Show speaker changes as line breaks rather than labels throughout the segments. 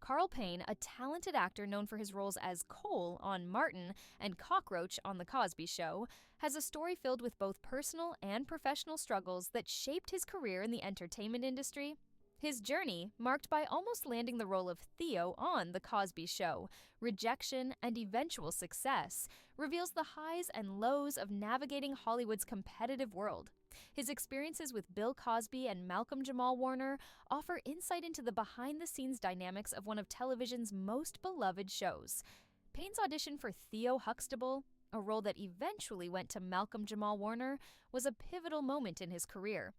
Carl Payne, a talented actor known for his roles as Cole on Martin and Cockroach on The Cosby Show, has a story filled with both personal and professional struggles that shaped his career in the entertainment industry. His journey, marked by almost landing the role of Theo on The Cosby Show, rejection, and eventual success, reveals the highs and lows of navigating Hollywood's competitive world. His experiences with Bill Cosby and Malcolm Jamal Warner offer insight into the behind-the-scenes dynamics of one of television's most beloved shows. Payne's audition for Theo Huxtable, a role that eventually went to Malcolm Jamal Warner, was a pivotal moment in his career.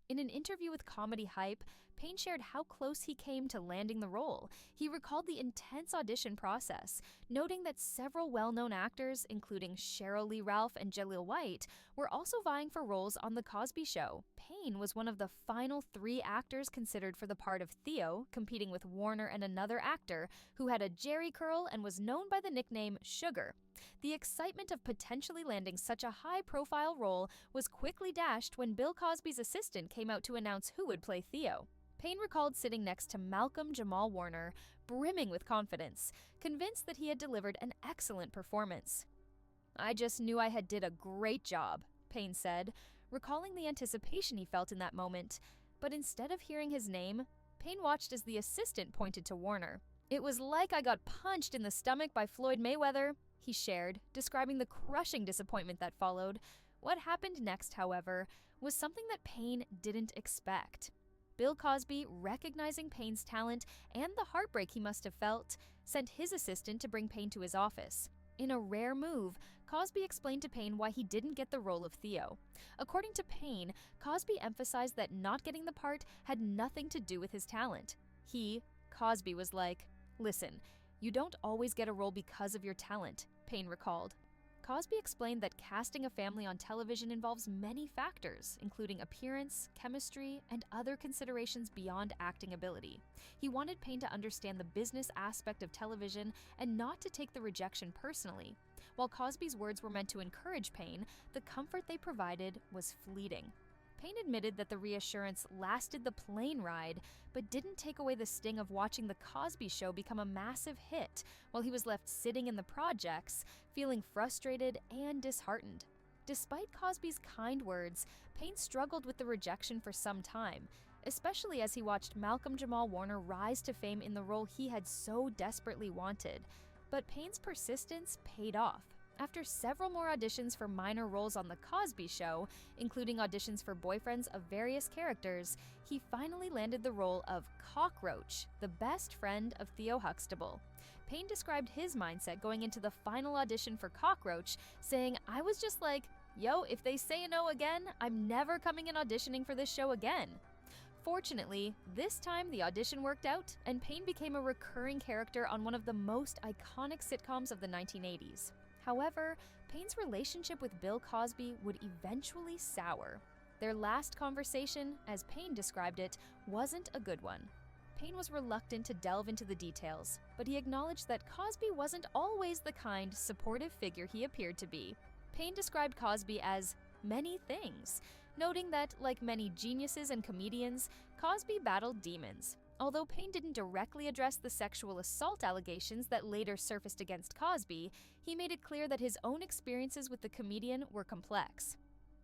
In an interview with Comedy Hype, Payne shared how close he came to landing the role. He recalled the intense audition process, noting that several well-known actors, including Sheryl Lee Ralph and Jaleel White, were also vying for roles on The Cosby Show. Payne was one of the final 3 actors considered for the part of Theo, competing with Warner and another actor who had a jerry curl and was known by the nickname Sugar. The excitement of potentially landing such a high-profile role was quickly dashed when Bill Cosby's assistant came out to announce who would play Theo. Payne recalled sitting next to Malcolm Jamal Warner, brimming with confidence, convinced that he had delivered an excellent performance. "I just knew I had did a great job," Payne said, recalling the anticipation he felt in that moment. But instead of hearing his name, Payne watched as the assistant pointed to Warner. "It was like I got punched in the stomach by Floyd Mayweather," he shared, describing the crushing disappointment that followed. What happened next, however, was something that Payne didn't expect. Bill Cosby, recognizing Payne's talent and the heartbreak he must have felt, sent his assistant to bring Payne to his office. In a rare move, Cosby explained to Payne why he didn't get the role of Theo. According to Payne, Cosby emphasized that not getting the part had nothing to do with his talent. Cosby was like, "Listen, you don't always get a role because of your talent," Payne recalled. Cosby explained that casting a family on television involves many factors, including appearance, chemistry, and other considerations beyond acting ability. He wanted Payne to understand the business aspect of television and not to take the rejection personally. While Cosby's words were meant to encourage Payne, the comfort they provided was fleeting. Payne admitted that the reassurance lasted the plane ride, but didn't take away the sting of watching The Cosby Show become a massive hit, while he was left sitting in the projects, feeling frustrated and disheartened. Despite Cosby's kind words, Payne struggled with the rejection for some time, especially as he watched Malcolm Jamal Warner rise to fame in the role he had so desperately wanted. But Payne's persistence paid off. After several more auditions for minor roles on The Cosby Show, including auditions for boyfriends of various characters, he finally landed the role of Cockroach, the best friend of Theo Huxtable. Payne described his mindset going into the final audition for Cockroach, saying, "I was just like, yo, if they say no again, I'm never coming in auditioning for this show again." Fortunately, this time the audition worked out, and Payne became a recurring character on one of the most iconic sitcoms of the 1980s. However, Payne's relationship with Bill Cosby would eventually sour. Their last conversation, as Payne described it, wasn't a good one. Payne was reluctant to delve into the details, but he acknowledged that Cosby wasn't always the kind, supportive figure he appeared to be. Payne described Cosby as many things, noting that, like many geniuses and comedians, Cosby battled demons. Although Payne didn't directly address the sexual assault allegations that later surfaced against Cosby, he made it clear that his own experiences with the comedian were complex.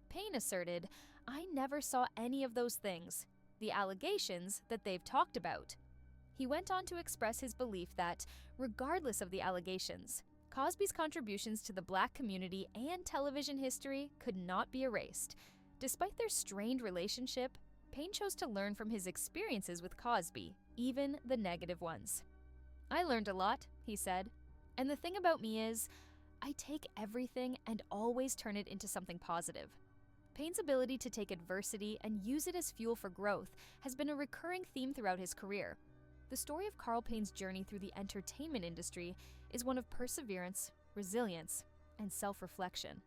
Payne asserted, "I never saw any of those things, the allegations that they've talked about." He went on to express his belief that, regardless of the allegations, Cosby's contributions to the Black community and television history could not be erased. Despite their strained relationship, Payne chose to learn from his experiences with Cosby, even the negative ones. "I learned a lot," he said, "and the thing about me is, I take everything and always turn it into something positive." Payne's ability to take adversity and use it as fuel for growth has been a recurring theme throughout his career. The story of Carl Payne's journey through the entertainment industry is one of perseverance, resilience, and self-reflection.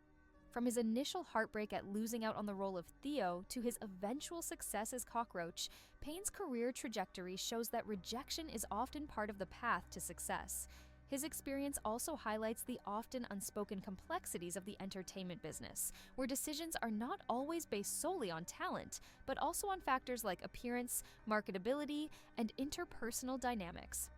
From his initial heartbreak at losing out on the role of Theo to his eventual success as Cockroach, Payne's career trajectory shows that rejection is often part of the path to success. His experience also highlights the often unspoken complexities of the entertainment business, where decisions are not always based solely on talent, but also on factors like appearance, marketability, and interpersonal dynamics.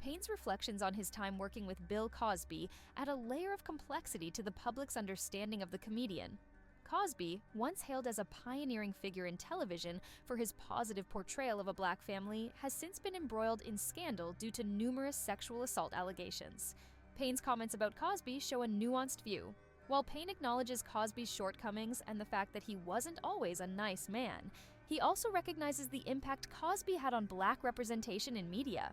Payne's reflections on his time working with Bill Cosby add a layer of complexity to the public's understanding of the comedian. Cosby, once hailed as a pioneering figure in television for his positive portrayal of a black family, has since been embroiled in scandal due to numerous sexual assault allegations. Payne's comments about Cosby show a nuanced view. While Payne acknowledges Cosby's shortcomings and the fact that he wasn't always a nice man, he also recognizes the impact Cosby had on black representation in media.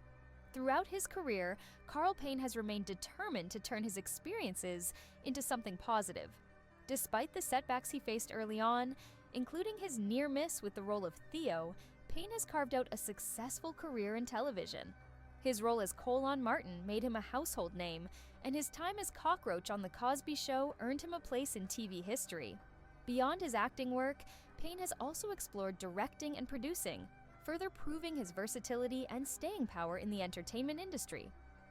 Throughout his career, Carl Payne has remained determined to turn his experiences into something positive. Despite the setbacks he faced early on, including his near miss with the role of Theo, Payne has carved out a successful career in television. His role as Cole on Martin made him a household name, and his time as Cockroach on The Cosby Show earned him a place in TV history. Beyond his acting work, Payne has also explored directing and producing, further proving his versatility and staying power in the entertainment industry.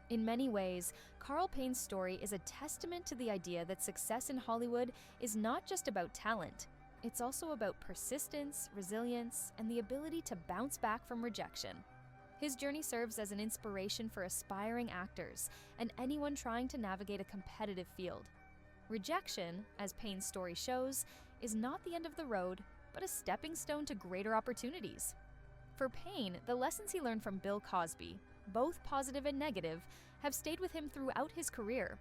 In many ways, Carl Payne's story is a testament to the idea that success in Hollywood is not just about talent. It's also about persistence, resilience, and the ability to bounce back from rejection. His journey serves as an inspiration for aspiring actors and anyone trying to navigate a competitive field. Rejection, as Payne's story shows, is not the end of the road, but a stepping stone to greater opportunities. For Payne, the lessons he learned from Bill Cosby, both positive and negative, have stayed with him throughout his career.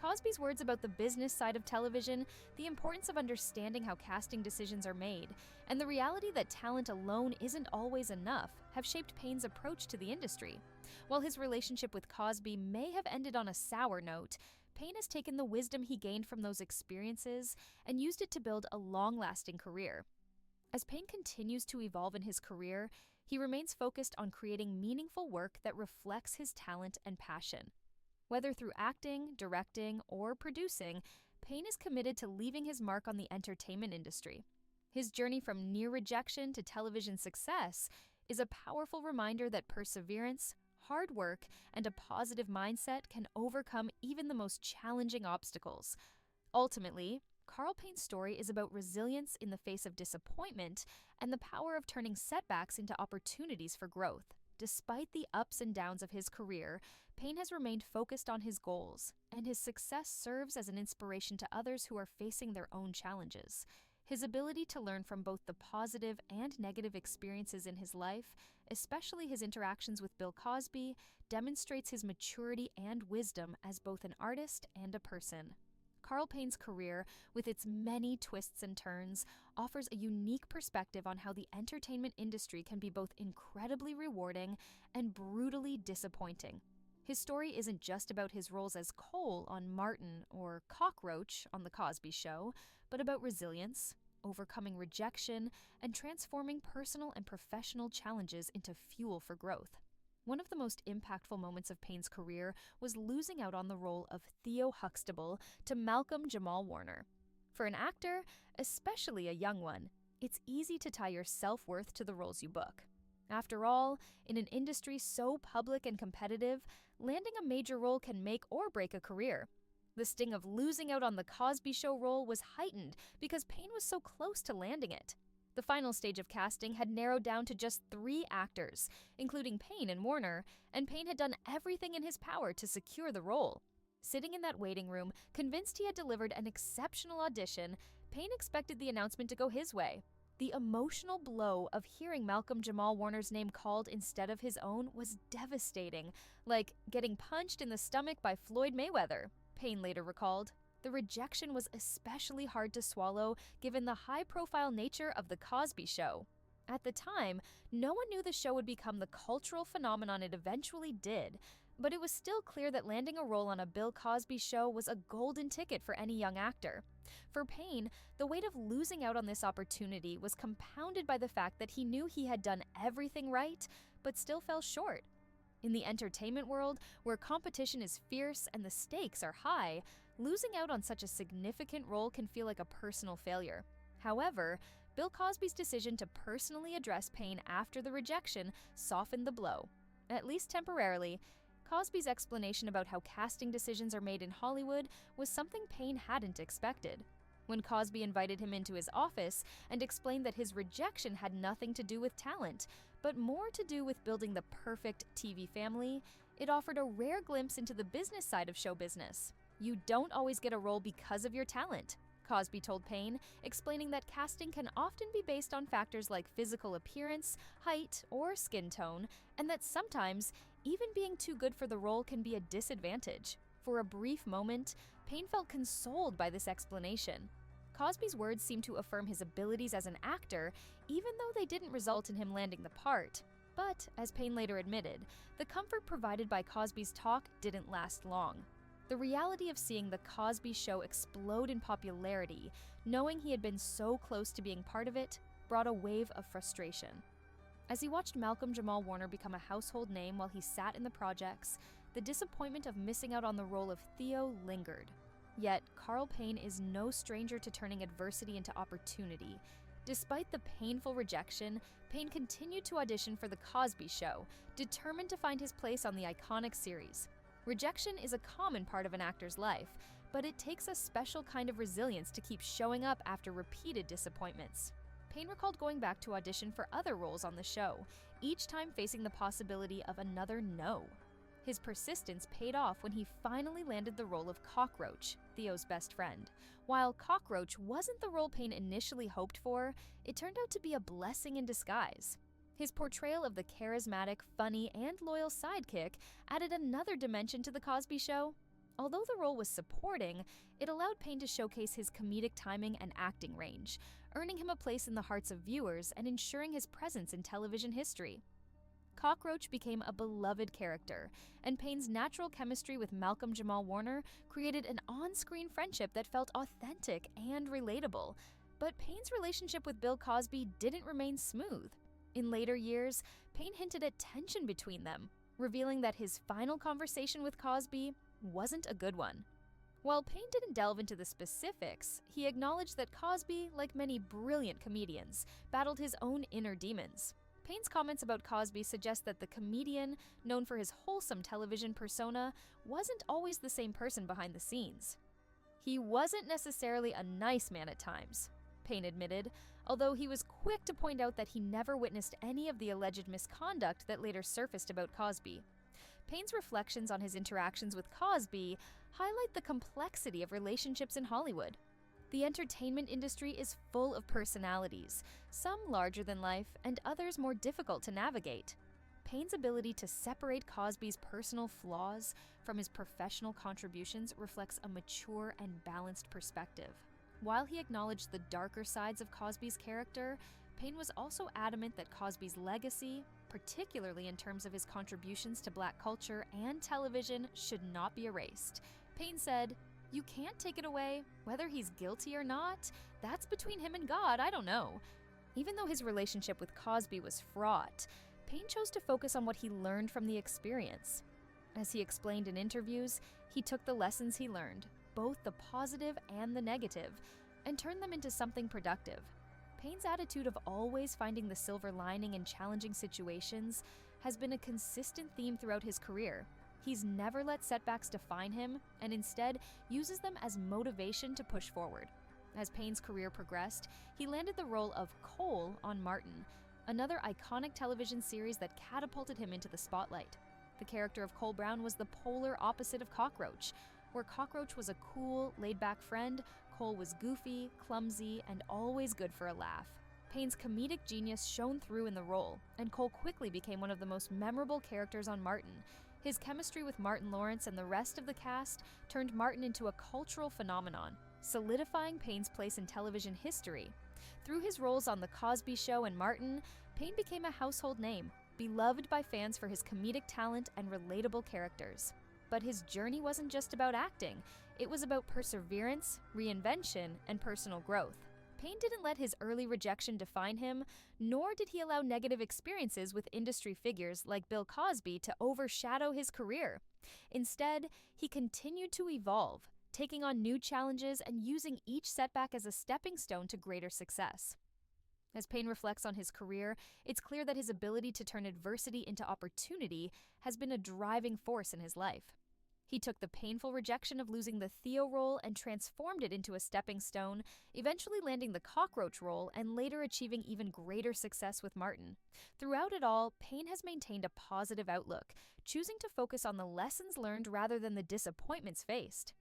Cosby's words about the business side of television, the importance of understanding how casting decisions are made, and the reality that talent alone isn't always enough have shaped Payne's approach to the industry. While his relationship with Cosby may have ended on a sour note, Payne has taken the wisdom he gained from those experiences and used it to build a long-lasting career. As Payne continues to evolve in his career, he remains focused on creating meaningful work that reflects his talent and passion. Whether through acting, directing, or producing, Payne is committed to leaving his mark on the entertainment industry. His journey from near rejection to television success is a powerful reminder that perseverance, hard work, and a positive mindset can overcome even the most challenging obstacles. Ultimately, Carl Payne's story is about resilience in the face of disappointment and the power of turning setbacks into opportunities for growth. Despite the ups and downs of his career, Payne has remained focused on his goals, and his success serves as an inspiration to others who are facing their own challenges. His ability to learn from both the positive and negative experiences in his life, especially his interactions with Bill Cosby, demonstrates his maturity and wisdom as both an artist and a person. Carl Payne's career, with its many twists and turns, offers a unique perspective on how the entertainment industry can be both incredibly rewarding and brutally disappointing. His story isn't just about his roles as Cole on Martin or Cockroach on The Cosby Show, but about resilience, overcoming rejection, and transforming personal and professional challenges into fuel for growth. One of the most impactful moments of Payne's career was losing out on the role of Theo Huxtable to Malcolm Jamal Warner. For an actor, especially a young one, it's easy to tie your self-worth to the roles you book. After all, in an industry so public and competitive, landing a major role can make or break a career. The sting of losing out on the Cosby Show role was heightened because Payne was so close to landing it. The final stage of casting had narrowed down to just 3 actors, including Payne and Warner, and Payne had done everything in his power to secure the role. Sitting in that waiting room, convinced he had delivered an exceptional audition, Payne expected the announcement to go his way. The emotional blow of hearing Malcolm Jamal Warner's name called instead of his own was devastating, like getting punched in the stomach by Floyd Mayweather, Payne later recalled. The rejection was especially hard to swallow given the high-profile nature of The Cosby Show. At the time, no one knew the show would become the cultural phenomenon it eventually did, but it was still clear that landing a role on a Bill Cosby show was a golden ticket for any young actor. For Payne, the weight of losing out on this opportunity was compounded by the fact that he knew he had done everything right, but still fell short. In the entertainment world, where competition is fierce and the stakes are high, losing out on such a significant role can feel like a personal failure. However, Bill Cosby's decision to personally address Payne after the rejection softened the blow. At least temporarily, Cosby's explanation about how casting decisions are made in Hollywood was something Payne hadn't expected. When Cosby invited him into his office and explained that his rejection had nothing to do with talent, but more to do with building the perfect TV family, It offered a rare glimpse into the business side of show business. "You don't always get a role because of your talent," Cosby told Payne, explaining that casting can often be based on factors like physical appearance, height, or skin tone, and that sometimes even being too good for the role can be a disadvantage. For a brief moment, Payne felt consoled by this explanation. Cosby's words seemed to affirm his abilities as an actor, even though they didn't result in him landing the part. But, as Payne later admitted, the comfort provided by Cosby's talk didn't last long. The reality of seeing The Cosby Show explode in popularity, knowing he had been so close to being part of it, brought a wave of frustration. As he watched Malcolm Jamal Warner become a household name while he sat in the projects, the disappointment of missing out on the role of Theo lingered. Yet, Carl Payne is no stranger to turning adversity into opportunity. Despite the painful rejection, Payne continued to audition for The Cosby Show, determined to find his place on the iconic series. Rejection is a common part of an actor's life, but it takes a special kind of resilience to keep showing up after repeated disappointments. Payne recalled going back to audition for other roles on the show, each time facing the possibility of another no. His persistence paid off when he finally landed the role of Cockroach, Theo's best friend. While Cockroach wasn't the role Payne initially hoped for, it turned out to be a blessing in disguise. His portrayal of the charismatic, funny, and loyal sidekick added another dimension to The Cosby Show. Although the role was supporting, it allowed Payne to showcase his comedic timing and acting range, earning him a place in the hearts of viewers and ensuring his presence in television history. Cockroach became a beloved character, and Payne's natural chemistry with Malcolm Jamal Warner created an on-screen friendship that felt authentic and relatable. But Payne's relationship with Bill Cosby didn't remain smooth. In later years, Payne hinted at tension between them, revealing that his final conversation with Cosby wasn't a good one. While Payne didn't delve into the specifics, he acknowledged that Cosby, like many brilliant comedians, battled his own inner demons. Payne's comments about Cosby suggest that the comedian, known for his wholesome television persona, wasn't always the same person behind the scenes. "He wasn't necessarily a nice man at times," Payne admitted, although he was quick to point out that he never witnessed any of the alleged misconduct that later surfaced about Cosby. Payne's reflections on his interactions with Cosby highlight the complexity of relationships in Hollywood. The entertainment industry is full of personalities, some larger than life and others more difficult to navigate. Payne's ability to separate Cosby's personal flaws from his professional contributions reflects a mature and balanced perspective. While he acknowledged the darker sides of Cosby's character, Payne was also adamant that Cosby's legacy, particularly in terms of his contributions to Black culture and television, should not be erased. Payne said, "You can't take it away. Whether he's guilty or not, that's between him and God, I don't know." Even though his relationship with Cosby was fraught, Payne chose to focus on what he learned from the experience. As he explained in interviews, he took the lessons he learned, both the positive and the negative, and turned them into something productive. Payne's attitude of always finding the silver lining in challenging situations has been a consistent theme throughout his career. He's never let setbacks define him, and instead uses them as motivation to push forward. As Payne's career progressed, he landed the role of Cole on Martin, another iconic television series that catapulted him into the spotlight. The character of Cole Brown was the polar opposite of Cockroach. Where Cockroach was a cool, laid-back friend, Cole was goofy, clumsy, and always good for a laugh. Payne's comedic genius shone through in the role, and Cole quickly became one of the most memorable characters on Martin. His chemistry with Martin Lawrence and the rest of the cast turned Martin into a cultural phenomenon, solidifying Payne's place in television history. Through his roles on The Cosby Show and Martin, Payne became a household name, beloved by fans for his comedic talent and relatable characters. But his journey wasn't just about acting. It was about perseverance, reinvention, and personal growth. Payne didn't let his early rejection define him, nor did he allow negative experiences with industry figures like Bill Cosby to overshadow his career. Instead, he continued to evolve, taking on new challenges and using each setback as a stepping stone to greater success. As Payne reflects on his career, it's clear that his ability to turn adversity into opportunity has been a driving force in his life. He took the painful rejection of losing the Theo role and transformed it into a stepping stone, eventually landing the Cockroach role and later achieving even greater success with Martin. Throughout it all, Payne has maintained a positive outlook, choosing to focus on the lessons learned rather than the disappointments faced.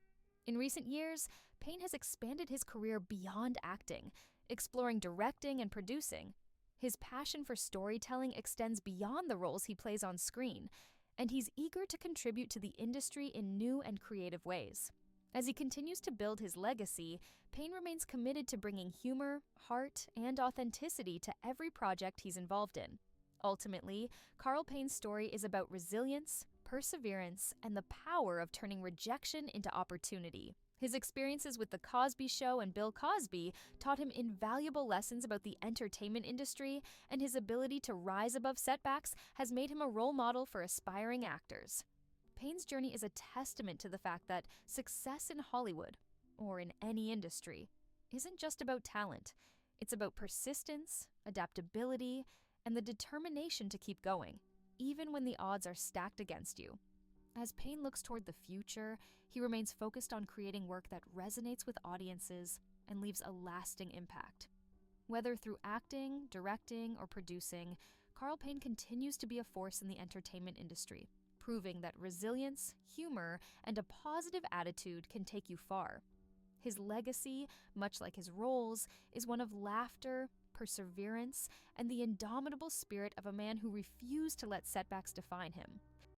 In recent years, Payne has expanded his career beyond acting, exploring directing and producing. His passion for storytelling extends beyond the roles he plays on screen, and he's eager to contribute to the industry in new and creative ways. As he continues to build his legacy, Payne remains committed to bringing humor, heart, and authenticity to every project he's involved in. Ultimately, Carl Payne's story is about resilience, perseverance, and the power of turning rejection into opportunity. His experiences with The Cosby Show and Bill Cosby taught him invaluable lessons about the entertainment industry, and his ability to rise above setbacks has made him a role model for aspiring actors. Payne's journey is a testament to the fact that success in Hollywood, or in any industry, isn't just about talent. It's about persistence, adaptability, and the determination to keep going, even when the odds are stacked against you. As Payne looks toward the future, he remains focused on creating work that resonates with audiences and leaves a lasting impact. Whether through acting, directing, or producing, Carl Payne continues to be a force in the entertainment industry, proving that resilience, humor, and a positive attitude can take you far. His legacy, much like his roles, is one of laughter, perseverance, and the indomitable spirit of a man who refused to let setbacks define him.